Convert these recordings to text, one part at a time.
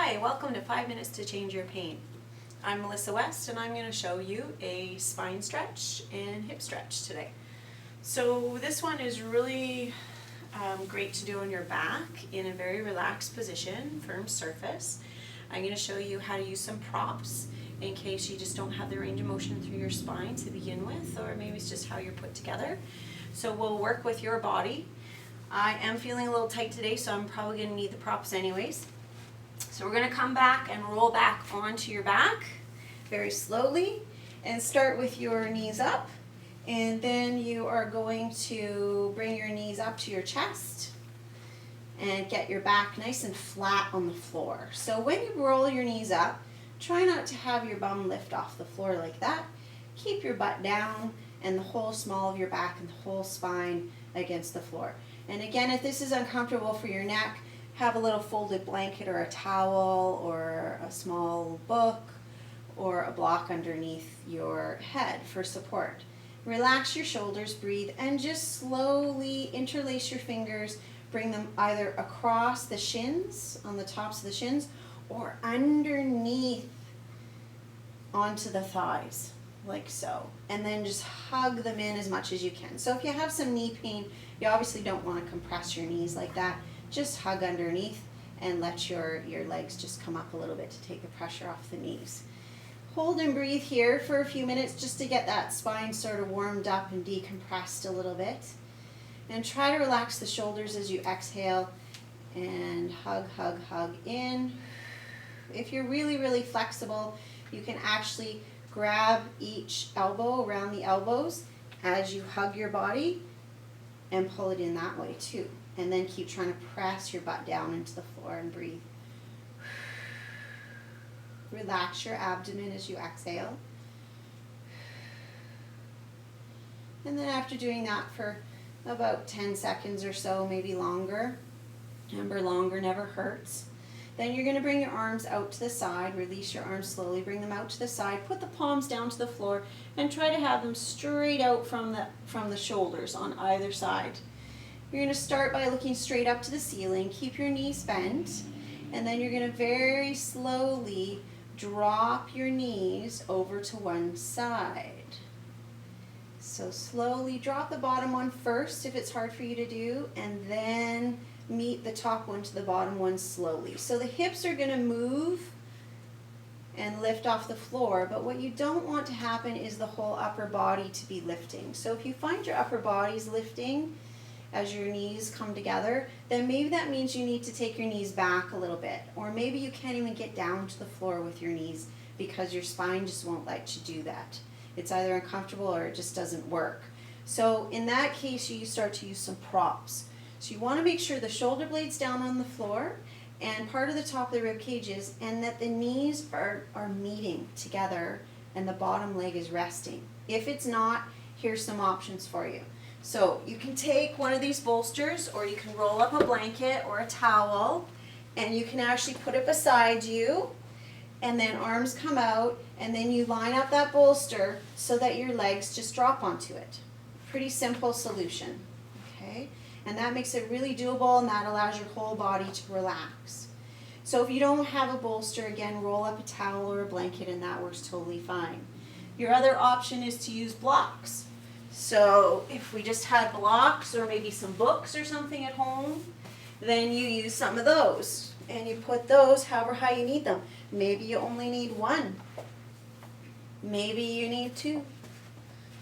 Hi, welcome to 5 Minutes to Change Your Pain. I'm Melissa West and I'm going to show you a spine stretch and hip stretch today. So this one is really great to do on your back in a very relaxed position, firm surface. I'm going to show you how to use some props in case you just don't have the range of motion through your spine to begin with, or maybe it's just how you're put together. So we'll work with your body. I am feeling a little tight today, so I'm probably going to need the props anyways. So we're going to come back and roll back onto your back very slowly and start with your knees up, and then you are going to bring your knees up to your chest and get your back nice and flat on the floor. So when you roll your knees up, try not to have your bum lift off the floor like that. Keep your butt down and the whole small of your back and the whole spine against the floor. And again, if this is uncomfortable for your neck, have a little folded blanket or a towel or a small book or a block underneath your head for support. Relax your shoulders, breathe, and just slowly interlace your fingers. Bring them either across the shins, on the tops of the shins, or underneath onto the thighs, like so. And then just hug them in as much as you can. So if you have some knee pain, you obviously don't want to compress your knees like that. Just hug underneath and let your legs just come up a little bit to take the pressure off the knees. Hold and breathe here for a few minutes just to get that spine sort of warmed up and decompressed a little bit. And try to relax the shoulders as you exhale and hug, hug, hug in. If you're really, really flexible, you can actually grab each elbow around the elbows as you hug your body and pull it in that way too. And then keep trying to press your butt down into the floor and breathe. Relax your abdomen as you exhale. And then after doing that for about 10 seconds or so, maybe longer, remember longer never hurts, then you're going to bring your arms out to the side, release your arms slowly, bring them out to the side, put the palms down to the floor, and try to have them straight out from the shoulders on either side. You're going to start by looking straight up to the ceiling, keep your knees bent, and then you're going to very slowly drop your knees over to one side. So slowly drop the bottom one first if it's hard for you to do, and then meet the top one to the bottom one slowly. So the hips are going to move and lift off the floor, but what you don't want to happen is the whole upper body to be lifting. So if you find your upper body's lifting as your knees come together, then maybe that means you need to take your knees back a little bit, or maybe you can't even get down to the floor with your knees because your spine just won't let you do that. It's either uncomfortable or it just doesn't work. So in that case, you start to use some props. So you want to make sure the shoulder blades down on the floor and part of the top of the rib cage is, and that the knees are meeting together and the bottom leg is resting. If it's not, here's some options for you. So you can take one of these bolsters, or you can roll up a blanket or a towel, and you can actually put it beside you, and then arms come out, and then you line up that bolster so that your legs just drop onto it. Pretty simple solution, okay? And that makes it really doable, and that allows your whole body to relax. So if you don't have a bolster, again, roll up a towel or a blanket, and that works totally fine. Your other option is to use blocks. So if we just had blocks or maybe some books or something at home, then you use some of those and you put those however high you need them. Maybe you only need one. Maybe you need two.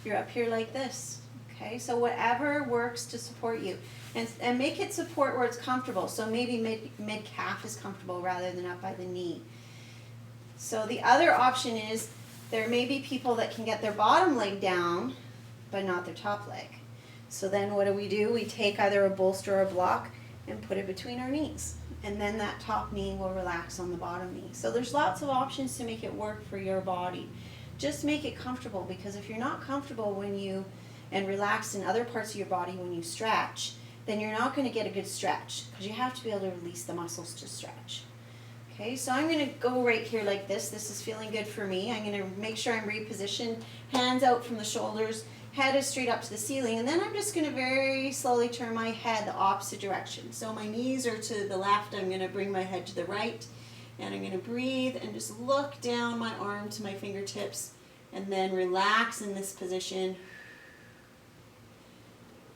You're up here like this. Okay, so whatever works to support you. And make it support where it's comfortable. So maybe mid-calf is comfortable rather than up by the knee. So the other option is there may be people that can get their bottom leg down but not their top leg. So then what do? We take either a bolster or a block and put it between our knees. And then that top knee will relax on the bottom knee. So there's lots of options to make it work for your body. Just make it comfortable, because if you're not comfortable and relaxed in other parts of your body when you stretch, then you're not going to get a good stretch, because you have to be able to release the muscles to stretch. Okay, so I'm going to go right here like this. This is feeling good for me. I'm going to make sure I'm repositioned, hands out from the shoulders, head is straight up to the ceiling, and then I'm just going to very slowly turn my head the opposite direction. So my knees are to the left, I'm going to bring my head to the right, And I'm going to breathe and just look down my arm to my fingertips and then relax in this position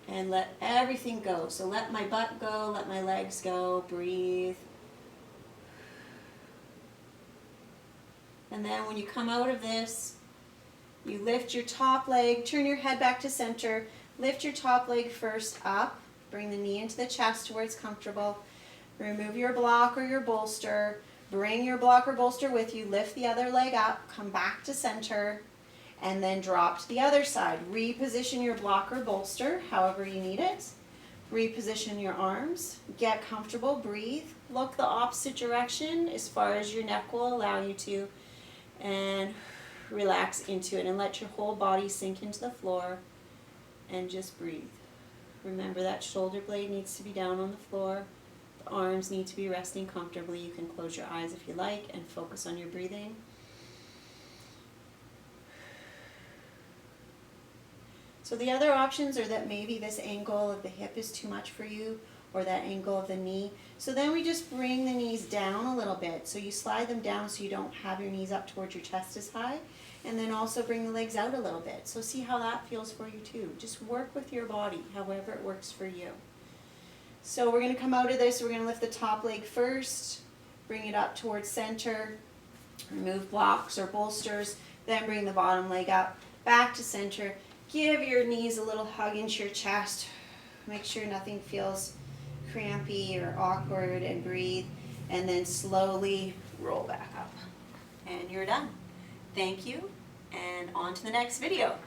and let everything go. So let my butt go, let my legs go, breathe. And then when you come out of this, you lift your top leg, turn your head back to center, lift your top leg first up, bring the knee into the chest to where it's comfortable, remove your block or your bolster, bring your block or bolster with you, lift the other leg up, come back to center, and then drop to the other side. Reposition your block or bolster however you need it. Reposition your arms, get comfortable, breathe, look the opposite direction as far as your neck will allow you to, and relax into it and let your whole body sink into the floor and just breathe. Remember that shoulder blade needs to be down on the floor. The arms need to be resting comfortably. You can close your eyes if you like and focus on your breathing. So the other options are that maybe this angle of the hip is too much for you, or that angle of the knee. So then we just bring the knees down a little bit. So you slide them down so you don't have your knees up towards your chest as high. And then also bring the legs out a little bit. So see how that feels for you too. Just work with your body, however it works for you. So we're going to come out of this. We're going to lift the top leg first, bring it up towards center, remove blocks or bolsters, then bring the bottom leg up, back to center. Give your knees a little hug into your chest. Make sure nothing feels crampy or awkward, and breathe. And then slowly roll back up. And you're done. Thank you, and on to the next video.